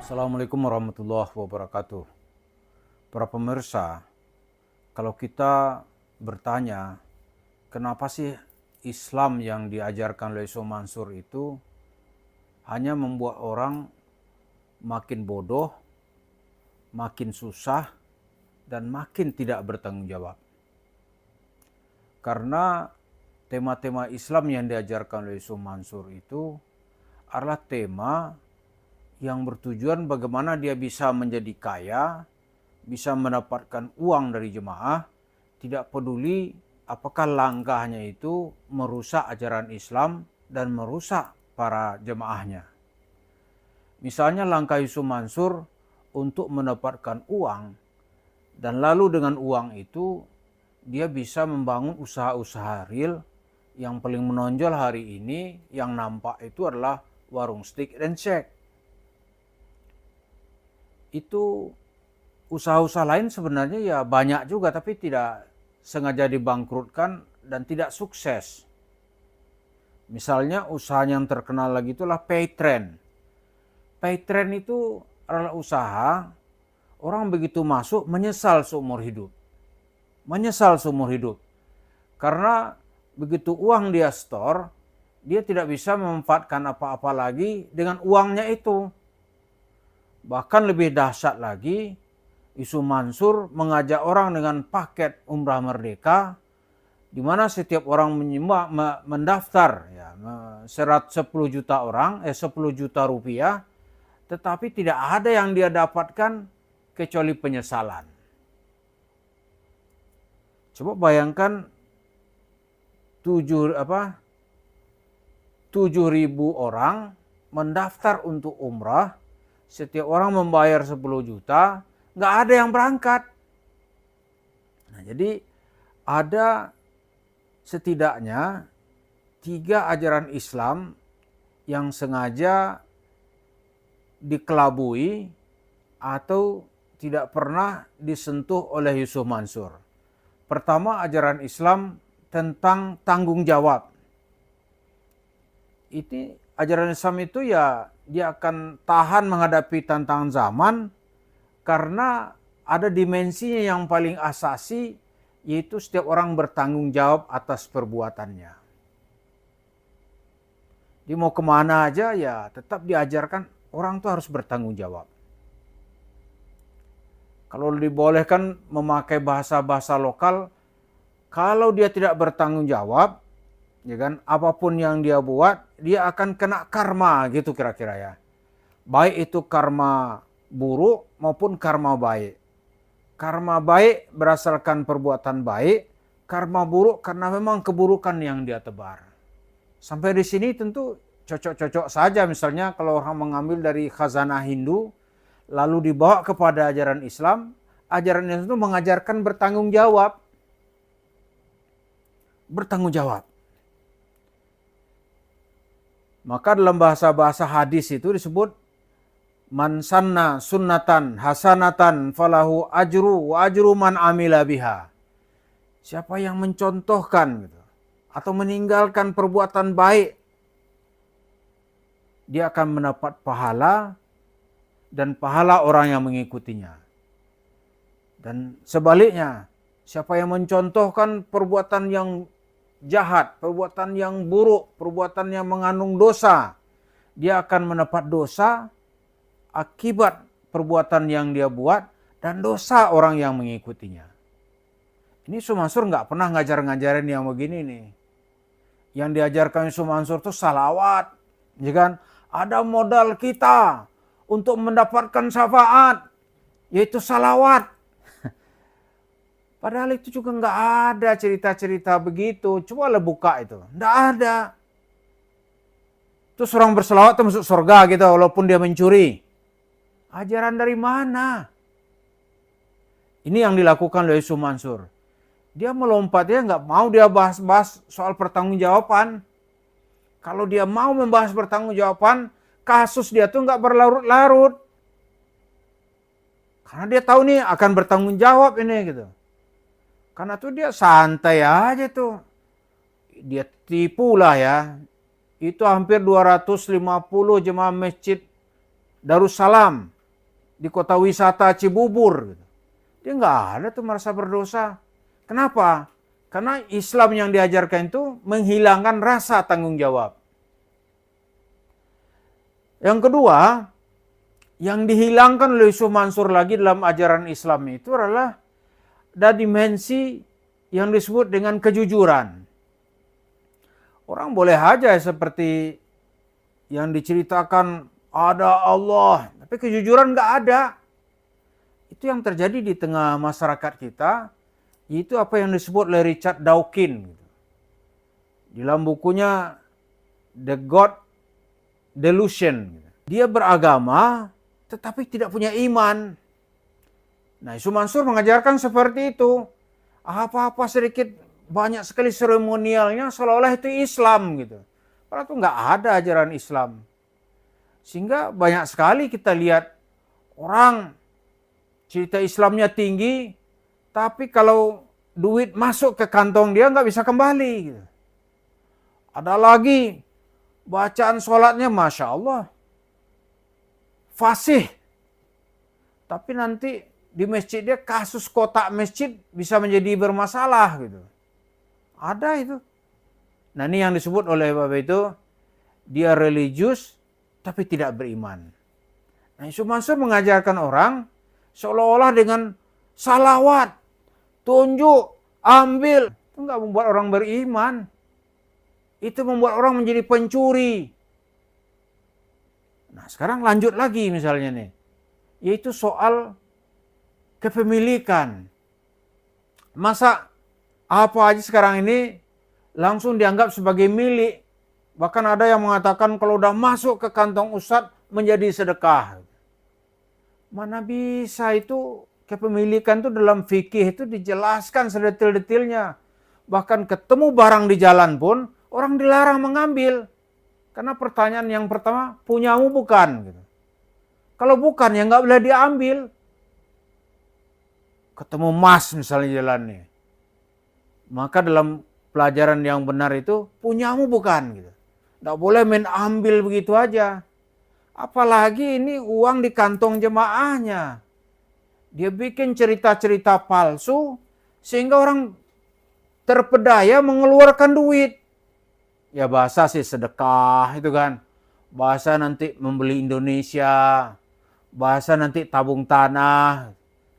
Assalamualaikum warahmatullahi wabarakatuh. Para pemirsa, kalau kita bertanya, kenapa sih Islam yang diajarkan oleh Yusuf Mansur itu hanya membuat orang makin bodoh, makin susah, dan makin tidak bertanggung jawab? Karena tema-tema Islam yang diajarkan oleh Yusuf Mansur itu adalah tema yang bertujuan bagaimana dia bisa menjadi kaya, bisa mendapatkan uang dari jemaah, tidak peduli apakah langkahnya itu merusak ajaran Islam dan merusak para jemaahnya. Misalnya langkah Yusuf Mansur untuk mendapatkan uang, dan lalu dengan uang itu dia bisa membangun usaha-usaha real. Yang paling menonjol hari ini yang nampak itu adalah warung steak dan shake. Itu usaha-usaha lain sebenarnya ya banyak juga, tapi tidak sengaja dibangkrutkan dan tidak sukses. Misalnya usaha yang terkenal lagi itulah Paytrend. Paytrend itu adalah usaha orang begitu masuk menyesal seumur hidup. Menyesal seumur hidup. Karena begitu uang dia store, dia tidak bisa memanfaatkan apa-apa lagi dengan uangnya itu. Bahkan lebih dahsyat lagi, Yusuf Mansur mengajak orang dengan paket umrah merdeka, di mana setiap orang mendaftar ya, 10 juta orang, 10 juta rupiah, tetapi tidak ada yang dia dapatkan kecuali penyesalan. Coba bayangkan 7.000 orang mendaftar untuk umrah, setiap orang membayar 10 juta, nggak ada yang berangkat. Nah, jadi ada setidaknya 3 ajaran Islam yang sengaja dikelabui atau tidak pernah disentuh oleh Yusuf Mansur. Pertama, ajaran Islam tentang tanggung jawab. Ini ajaran Islam itu ya dia akan tahan menghadapi tantangan zaman karena ada dimensinya yang paling asasi, yaitu setiap orang bertanggung jawab atas perbuatannya. Dia mau kemana aja ya tetap diajarkan orang tuh harus bertanggung jawab. Kalau dibolehkan memakai bahasa-bahasa lokal, kalau dia tidak bertanggung jawab, ya kan, apapun yang dia buat, dia akan kena karma gitu kira-kira ya. Baik itu karma buruk maupun karma baik. Karma baik berdasarkan perbuatan baik, karma buruk karena memang keburukan yang dia tebar. Sampai di sini tentu cocok-cocok saja, misalnya kalau orang mengambil dari khazanah Hindu, lalu dibawa kepada ajaran Islam itu mengajarkan bertanggung jawab. Bertanggung jawab. Maka dalam bahasa-bahasa hadis itu disebut man sanna sunnatan hasanatan falahu ajru wa ajru man amila biha. Siapa yang mencontohkan gitu, atau meninggalkan perbuatan baik, dia akan mendapat pahala dan pahala orang yang mengikutinya. Dan sebaliknya, siapa yang mencontohkan perbuatan yang jahat, perbuatan yang buruk, perbuatan yang mengandung dosa, dia akan mendapat dosa akibat perbuatan yang dia buat dan dosa orang yang mengikutinya. Ini Yusuf Mansur nggak pernah ngajarin yang begini nih. Yang diajarkan Yusuf Mansur itu salawat, ya kan? Ada modal kita untuk mendapatkan syafaat, yaitu salawat. Padahal itu juga nggak ada cerita-cerita begitu. Coba buka itu, nggak ada. Terus orang berselawat itu masuk surga gitu, walaupun dia mencuri. Ajaran dari mana? Ini yang dilakukan oleh Yusuf Mansur. Dia melompat, dia nggak mau dia bahas-bahas soal pertanggungjawaban. Kalau dia mau membahas pertanggungjawaban, kasus dia tuh nggak berlarut-larut. Karena dia tahu nih akan bertanggung jawab ini gitu. Karena tuh dia santai aja tuh. Dia tipu lah ya. Itu hampir 250 jemaah masjid Darussalam, di kota wisata Cibubur. Gitu. Dia nggak ada tuh merasa berdosa. Kenapa? Karena Islam yang diajarkan itu menghilangkan rasa tanggung jawab. Yang kedua, yang dihilangkan oleh Yusuf Mansur lagi dalam ajaran Islam itu adalah ada dimensi yang disebut dengan kejujuran. Orang boleh aja seperti yang diceritakan ada Allah, tapi kejujuran nggak ada. Itu yang terjadi di tengah masyarakat kita, itu apa yang disebut oleh Richard Dawkins. Di dalam bukunya The God Delusion. Dia beragama, tetapi tidak punya iman. Nah, Yusuf Mansur mengajarkan seperti itu. Apa-apa sedikit, banyak sekali seremonialnya, seolah-olah itu Islam gitu. Padahal itu nggak ada ajaran Islam. Sehingga banyak sekali kita lihat orang cerita Islamnya tinggi, tapi kalau duit masuk ke kantong dia nggak bisa kembali. Gitu. Ada lagi bacaan sholatnya Masya Allah, fasih. Tapi nanti di masjid dia kasus kotak masjid bisa menjadi bermasalah gitu. Ada itu. Nah ini yang disebut oleh Bapak itu, dia religius tapi tidak beriman. Nah Yusuf Mansur mengajarkan orang seolah-olah dengan salawat, tunjuk, ambil. Itu nggak membuat orang beriman. Itu membuat orang menjadi pencuri. Nah sekarang lanjut lagi misalnya nih. Yaitu soal kepemilikan. Masa apa aja sekarang ini langsung dianggap sebagai milik. Bahkan ada yang mengatakan kalau udah masuk ke kantong ustadz menjadi sedekah. Mana bisa itu kepemilikan itu dalam fikih itu dijelaskan sedetil-detilnya. Bahkan ketemu barang di jalan pun orang dilarang mengambil. Karena pertanyaan yang pertama, punyamu bukan? Gitu. Kalau bukan ya nggak boleh diambil. Ketemu emas misalnya jalannya. Maka dalam pelajaran yang benar itu punyamu bukan gitu. Nggak boleh main ambil begitu aja. Apalagi ini uang di kantong jemaahnya. Dia bikin cerita-cerita palsu sehingga orang terpedaya mengeluarkan duit. Ya bahasa sih sedekah itu kan. Bahasa nanti membeli Indonesia. Bahasa nanti tabung tanah.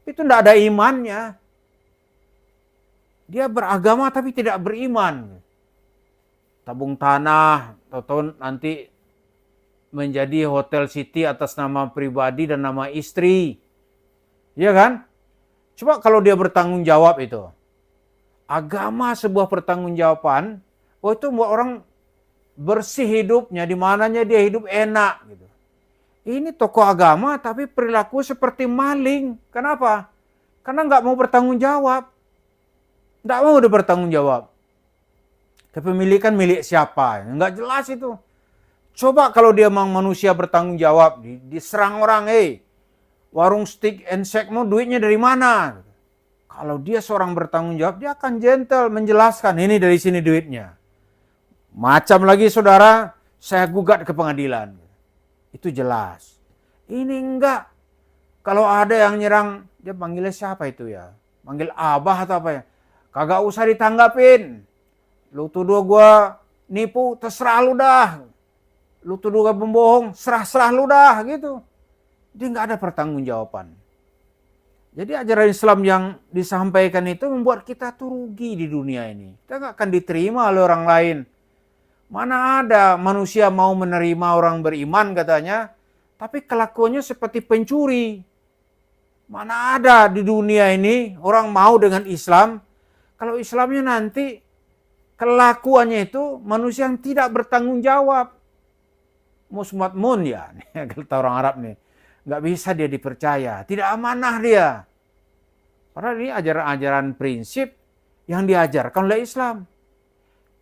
Itu tidak ada imannya. Dia beragama tapi tidak beriman. Tabung tanah, atau nanti menjadi hotel city atas nama pribadi dan nama istri. Iya kan? Coba kalau dia bertanggung jawab itu. Agama sebuah pertanggungjawaban, itu membuat orang bersih hidupnya, di mananya dia hidup enak gitu. Ini tokoh agama tapi perilaku seperti maling. Kenapa? Karena nggak mau bertanggung jawab. Nggak mau udah bertanggung jawab. Kepemilikan milik siapa? Nggak jelas itu. Coba kalau dia memang manusia bertanggung jawab, diserang orang, warung steak and shake mau duitnya dari mana? Kalau dia seorang bertanggung jawab, dia akan gentle menjelaskan, ini dari sini duitnya. Macam lagi saudara, saya gugat ke pengadilan. Itu jelas. Ini enggak. Kalau ada yang nyerang, dia panggilnya siapa itu ya? Panggil abah atau apa ya? Kagak usah ditanggapin. Lu tuduh gua nipu, terserah lu dah. Lu tuduh gua pembohong, serah-serah lu dah gitu. Dia enggak ada pertanggungjawaban. Jadi ajaran Islam yang disampaikan itu membuat kita tuh rugi di dunia ini. Kita enggak akan diterima oleh orang lain. Mana ada manusia mau menerima orang beriman katanya, tapi kelakuannya seperti pencuri. Mana ada di dunia ini orang mau dengan Islam, kalau Islamnya nanti kelakuannya itu manusia yang tidak bertanggung jawab. Musmatmun ya, kata orang Arab nih. Nggak bisa dia dipercaya, tidak amanah dia. Padahal ini ajaran-ajaran prinsip yang diajarkan oleh Islam.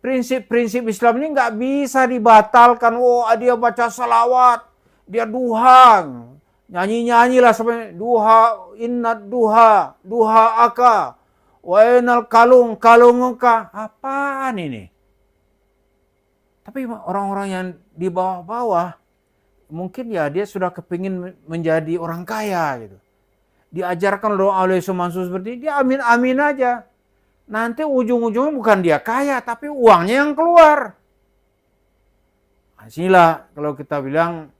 Prinsip-prinsip Islam ini nggak bisa dibatalkan. Oh, dia baca salawat, dia duha, nyanyi-nyanyi lah sampai duha, inna duha, duha aka, wainal kalung, kalung aka. Apaan ini? Tapi orang-orang yang di bawah-bawah, mungkin ya dia sudah kepingin menjadi orang kaya gitu. Diajarkan oleh Yusuf Mansur seperti ini, dia amin-amin aja. Nanti ujung-ujungnya bukan dia kaya, tapi uangnya yang keluar. Nah, inilah kalau kita bilang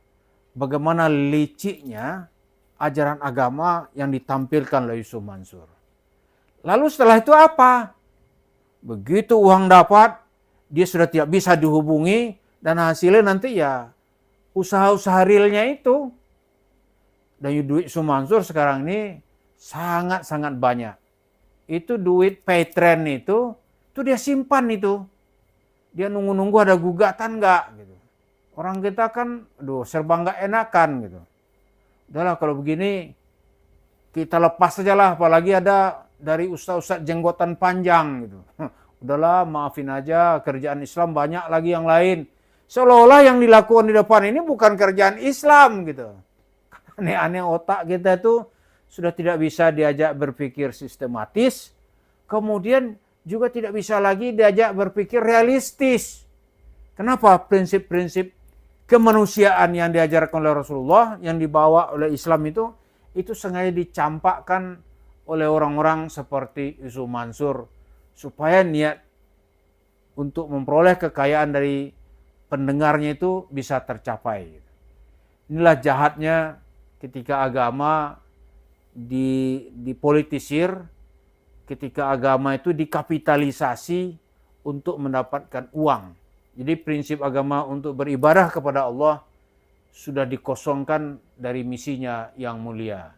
bagaimana liciknya ajaran agama yang ditampilkan oleh Yusuf Mansur. Lalu setelah itu apa? Begitu uang dapat, dia sudah tidak bisa dihubungi, dan hasilnya nanti ya usaha-usaha realnya itu. Dan duit Yusuf Mansur sekarang ini sangat-sangat banyak. Itu duit Paytrend itu dia simpan itu. Dia nunggu-nunggu ada gugatan nggak gitu. Orang kita kan serba nggak enakan gitu. Udahlah kalau begini kita lepas saja lah, apalagi ada dari ustaz-ustaz jenggotan panjang gitu. Udahlah maafin aja, kerjaan Islam banyak lagi yang lain. Seolah-olah yang dilakukan di depan ini bukan kerjaan Islam gitu. Aneh-aneh otak kita itu sudah tidak bisa diajak berpikir sistematis, kemudian juga tidak bisa lagi diajak berpikir realistis. Kenapa? Prinsip-prinsip kemanusiaan yang diajarkan oleh Rasulullah, yang dibawa oleh Islam itu sengaja dicampakkan oleh orang-orang seperti Yusuf Mansur, supaya niat untuk memperoleh kekayaan dari pendengarnya itu bisa tercapai. Inilah jahatnya ketika agama dipolitisir, ketika agama itu dikapitalisasi untuk mendapatkan uang. Jadi prinsip agama untuk beribadah kepada Allah sudah dikosongkan dari misinya yang mulia.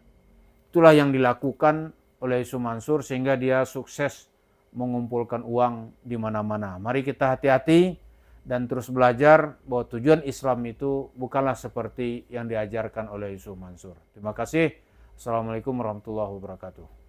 Itulah yang dilakukan oleh Yusuf Mansur sehingga dia sukses mengumpulkan uang di mana-mana. Mari kita hati-hati dan terus belajar bahwa tujuan Islam itu bukanlah seperti yang diajarkan oleh Yusuf Mansur. Terima kasih. Assalamualaikum warahmatullahi wabarakatuh.